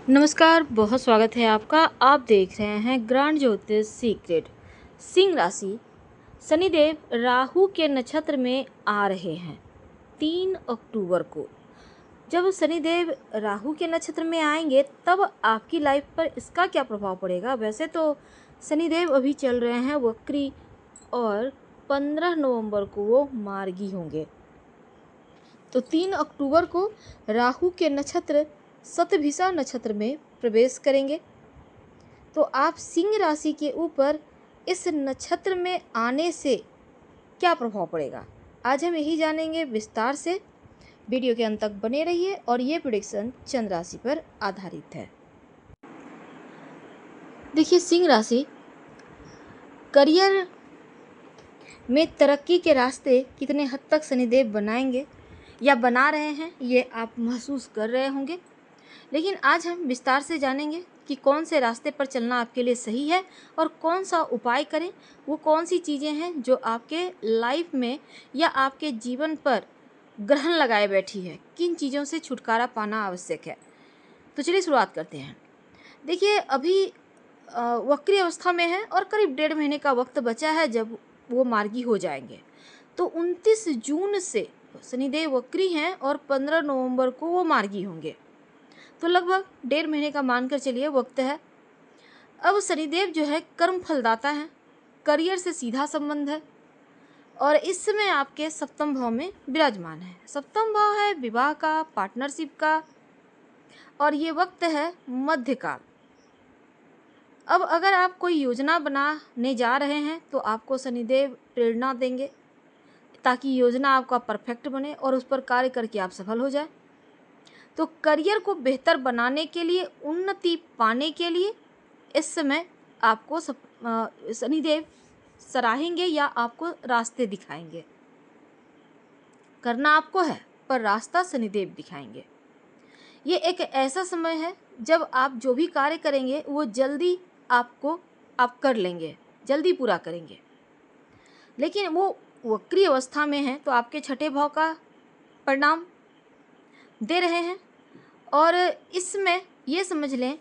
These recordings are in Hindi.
नमस्कार, बहुत स्वागत है आपका। आप देख रहे हैं ग्रांड ज्योतिष सीक्रेट। सिंह राशि, शनिदेव राहु के नक्षत्र में आ रहे हैं 3 अक्टूबर को। जब शनिदेव राहु के नक्षत्र में आएंगे तब आपकी लाइफ पर इसका क्या प्रभाव पड़ेगा। वैसे तो शनिदेव अभी चल रहे हैं वक्री और 15 नवंबर को वो मार्गी होंगे। तो 3 अक्टूबर को राहु के नक्षत्र शतभिषा नक्षत्र में प्रवेश करेंगे। तो आप सिंह राशि के ऊपर इस नक्षत्र में आने से क्या प्रभाव पड़ेगा, आज हम यही जानेंगे विस्तार से। वीडियो के अंत तक बने रहिए और ये प्रेडिक्शन चंद्र राशि पर आधारित है। देखिए, सिंह राशि करियर में तरक्की के रास्ते कितने हद तक शनिदेव बनाएंगे या बना रहे हैं, ये आप महसूस कर रहे होंगे। लेकिन आज हम विस्तार से जानेंगे कि कौन से रास्ते पर चलना आपके लिए सही है और कौन सा उपाय करें। वो कौन सी चीज़ें हैं जो आपके लाइफ में या आपके जीवन पर ग्रहण लगाए बैठी है, किन चीज़ों से छुटकारा पाना आवश्यक है। तो चलिए शुरुआत करते हैं। देखिए, अभी वक्री अवस्था में है और करीब 1.5 महीने का वक्त बचा है जब वो मार्गी हो जाएंगे। तो 29 जून से शनिदेव वक्री हैं और 15 नवंबर को वो मार्गी होंगे। तो लगभग 1.5 महीने का मानकर चलिए वक्त है। अब शनिदेव जो है कर्म फलदाता है, करियर से सीधा संबंध है और इस समय आपके सप्तम भाव में विराजमान है। सप्तम भाव है विवाह का, पार्टनरशिप का, और ये वक्त है मध्यकाल। अब अगर आप कोई योजना बनाने जा रहे हैं तो आपको शनिदेव प्रेरणा देंगे ताकि योजना आपका परफेक्ट बने और उस पर कार्य करके आप सफल हो जाए। तो करियर को बेहतर बनाने के लिए, उन्नति पाने के लिए इस समय आपको शनिदेव सराहेंगे या आपको रास्ते दिखाएंगे। करना आपको है पर रास्ता शनिदेव दिखाएंगे। ये एक ऐसा समय है जब आप जो भी कार्य करेंगे वो जल्दी आप कर लेंगे, जल्दी पूरा करेंगे। लेकिन वो वक्री अवस्था में है तो आपके छठे भाव का परिणाम दे रहे हैं और इसमें ये समझ लें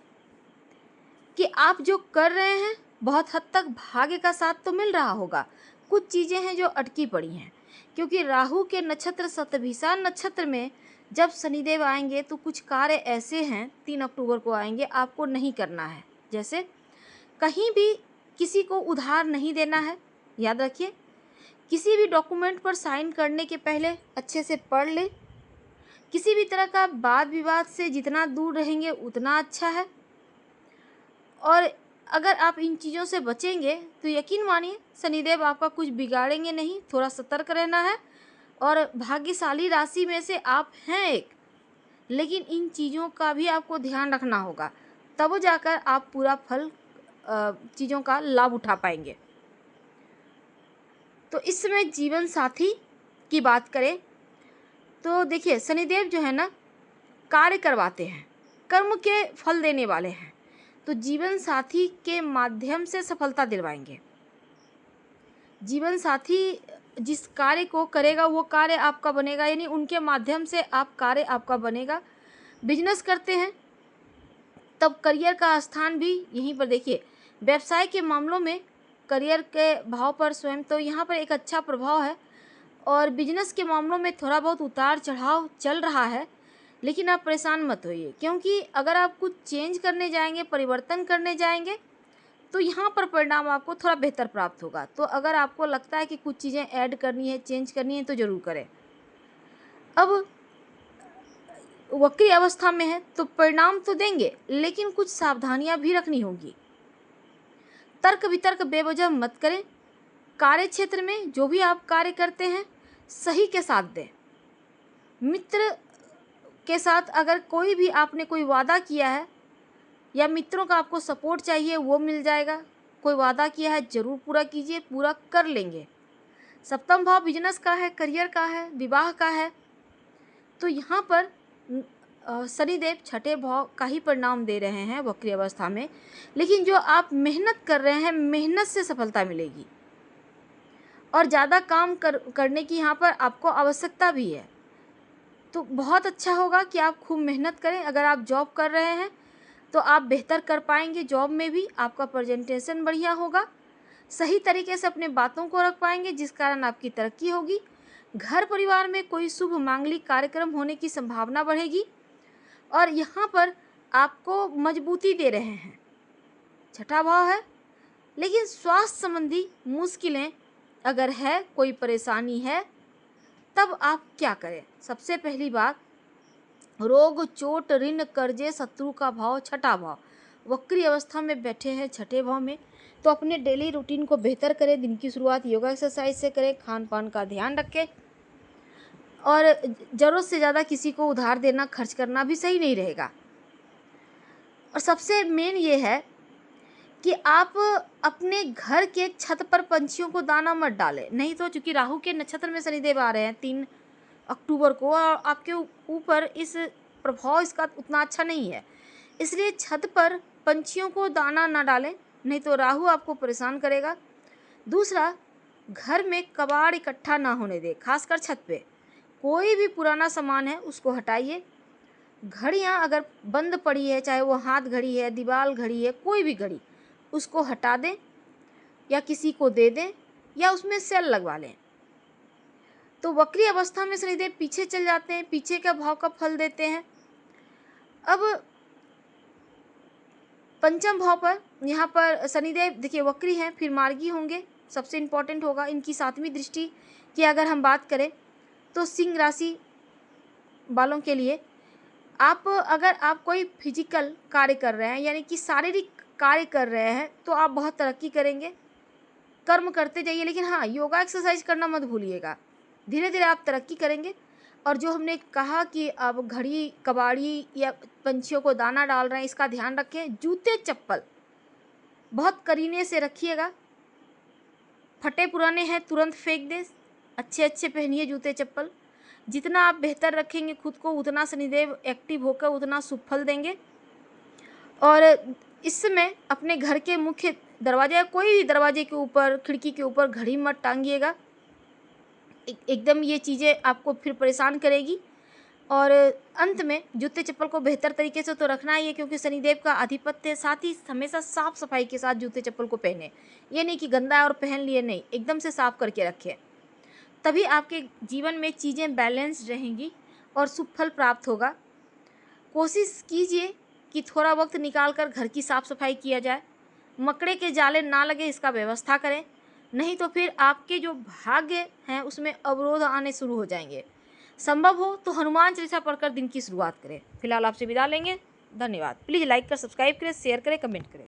कि आप जो कर रहे हैं बहुत हद तक भाग्य का साथ तो मिल रहा होगा। कुछ चीज़ें हैं जो अटकी पड़ी हैं, क्योंकि राहु के नक्षत्र शतभिषा नक्षत्र में जब शनिदेव आएंगे तो कुछ कार्य ऐसे हैं 3 अक्टूबर को आएंगे आपको नहीं करना है। जैसे कहीं भी किसी को उधार नहीं देना है। याद रखिए, किसी भी डॉक्यूमेंट पर साइन करने के पहले अच्छे से पढ़ लें। किसी भी तरह का वाद विवाद से जितना दूर रहेंगे उतना अच्छा है। और अगर आप इन चीज़ों से बचेंगे तो यकीन मानिए शनिदेव आपका कुछ बिगाड़ेंगे नहीं। थोड़ा सतर्क रहना है और भाग्यशाली राशि में से आप हैं एक, लेकिन इन चीज़ों का भी आपको ध्यान रखना होगा, तब जाकर आप पूरा फल चीज़ों का लाभ उठा पाएंगे। तो इस समय जीवन साथी की बात करें तो देखिए, शनिदेव जो है ना कार्य करवाते हैं, कर्म के फल देने वाले हैं। तो जीवन साथी के माध्यम से सफलता दिलवाएंगे। जीवन साथी जिस कार्य को करेगा वो कार्य आपका बनेगा, यानी उनके माध्यम से आप कार्य आपका बनेगा। बिजनेस करते हैं तब करियर का स्थान भी यहीं पर देखिए। व्यवसाय के मामलों में करियर के भाव पर स्वयं तो यहाँ पर एक अच्छा प्रभाव है और बिजनेस के मामलों में थोड़ा बहुत उतार चढ़ाव चल रहा है। लेकिन आप परेशान मत होइए, क्योंकि अगर आप कुछ चेंज करने जाएंगे, परिवर्तन करने जाएंगे तो यहाँ पर परिणाम आपको थोड़ा बेहतर प्राप्त होगा। तो अगर आपको लगता है कि कुछ चीज़ें ऐड करनी है, चेंज करनी है तो ज़रूर करें। अब वक्री अवस्था में है तो परिणाम तो देंगे, लेकिन कुछ सावधानियां भी रखनी होगी। तर्क वितर्क बेवजह मत करें। कार्य क्षेत्र में जो भी आप कार्य करते हैं सही के साथ दें। मित्र के साथ अगर कोई भी आपने कोई वादा किया है या मित्रों का आपको सपोर्ट चाहिए वो मिल जाएगा। कोई वादा किया है ज़रूर पूरा कीजिए, पूरा कर लेंगे। सप्तम भाव बिजनेस का है, करियर का है, विवाह का है। तो यहाँ पर शनिदेव छठे भाव का ही परिणाम दे रहे हैं वक्री अवस्था में। लेकिन जो आप मेहनत कर रहे हैं, मेहनत से सफलता मिलेगी और ज़्यादा काम करने की यहाँ पर आपको आवश्यकता भी है। तो बहुत अच्छा होगा कि आप खूब मेहनत करें। अगर आप जॉब कर रहे हैं तो आप बेहतर कर पाएंगे। जॉब में भी आपका प्रेजेंटेशन बढ़िया होगा, सही तरीके से अपने बातों को रख पाएंगे, जिस कारण आपकी तरक्की होगी। घर परिवार में कोई शुभ मांगलिक कार्यक्रम होने की संभावना बढ़ेगी और यहाँ पर आपको मजबूती दे रहे हैं। छठा भाव है, लेकिन स्वास्थ्य संबंधी मुश्किलें अगर है, कोई परेशानी है, तब आप क्या करें। सबसे पहली बात, रोग, चोट, ऋण, कर्जे, शत्रु का भाव, छठा भाव। वक्री अवस्था में बैठे हैं छठे भाव में, तो अपने डेली रूटीन को बेहतर करें। दिन की शुरुआत योगा एक्सरसाइज से करें, खान पान का ध्यान रखें और ज़रूरत से ज़्यादा किसी को उधार देना, खर्च करना भी सही नहीं रहेगा। और सबसे मेन ये है कि आप अपने घर के छत पर पंछियों को दाना मत डालें, नहीं तो चूंकि राहु के नक्षत्र में शनिदेव आ रहे हैं 3 अक्टूबर को, और आपके ऊपर इस प्रभाव इसका उतना अच्छा नहीं है, इसलिए छत पर पंछियों को दाना ना डालें, नहीं तो राहु आपको परेशान करेगा। दूसरा, घर में कबाड़ इकट्ठा ना होने दें, खासकर छत पे। कोई भी पुराना सामान है उसको हटाइए। घड़ियाँ अगर बंद पड़ी है, चाहे वो हाथ घड़ी है, दीवार घड़ी है, कोई भी घड़ी, उसको हटा दें या किसी को दे दें या उसमें सेल लगवा लें। तो वक्री अवस्था में शनिदेव पीछे चल जाते हैं, पीछे का भाव का फल देते हैं। अब पंचम भाव पर यहाँ पर शनिदेव देखिए वक्री हैं, फिर मार्गी होंगे। सबसे इम्पोर्टेंट होगा इनकी 7वीं दृष्टि की अगर हम बात करें तो सिंह राशि वालों के लिए अगर आप कोई फिजिकल कार्य कर रहे हैं, यानी कि शारीरिक कार्य कर रहे हैं, तो आप बहुत तरक्की करेंगे। कर्म करते जाइए, लेकिन हाँ, योगा एक्सरसाइज करना मत भूलिएगा। धीरे धीरे आप तरक्की करेंगे। और जो हमने कहा कि अब घड़ी, कबाड़ी या पंछियों को दाना डाल रहे हैं, इसका ध्यान रखें। जूते चप्पल बहुत करीने से रखिएगा, फटे पुराने हैं तुरंत फेंक दें, अच्छे अच्छे पहनिए जूते चप्पल। जितना आप बेहतर रखेंगे खुद को, उतना शनिदेव एक्टिव होकर उतना शुभ फल देंगे। और इस समय अपने घर के मुख्य दरवाजे या कोई भी दरवाजे के ऊपर, खिड़की के ऊपर घड़ी मत टांगिएगा, एकदम ये चीज़ें आपको फिर परेशान करेगी। और अंत में जूते चप्पल को बेहतर तरीके से तो रखना ही है, क्योंकि शनिदेव का आधिपत्य है। साथ ही हमेशा साफ सफाई के साथ जूते चप्पल को पहने, ये नहीं कि गंदा है और पहन लिए, नहीं, एकदम से साफ करके रखें। तभी आपके जीवन में चीज़ें बैलेंस्ड रहेंगी और शुभ फल प्राप्त होगा। कोशिश कीजिए कि थोड़ा वक्त निकाल कर घर की साफ़ सफाई किया जाए, मकड़े के जाले ना लगे इसका व्यवस्था करें, नहीं तो फिर आपके जो भाग्य हैं उसमें अवरोध आने शुरू हो जाएंगे। संभव हो तो हनुमान चालीसा पढ़कर दिन की शुरुआत करें। फिलहाल आपसे विदा लेंगे, धन्यवाद। प्लीज़ लाइक कर, सब्सक्राइब करें, शेयर करें, कमेंट करें।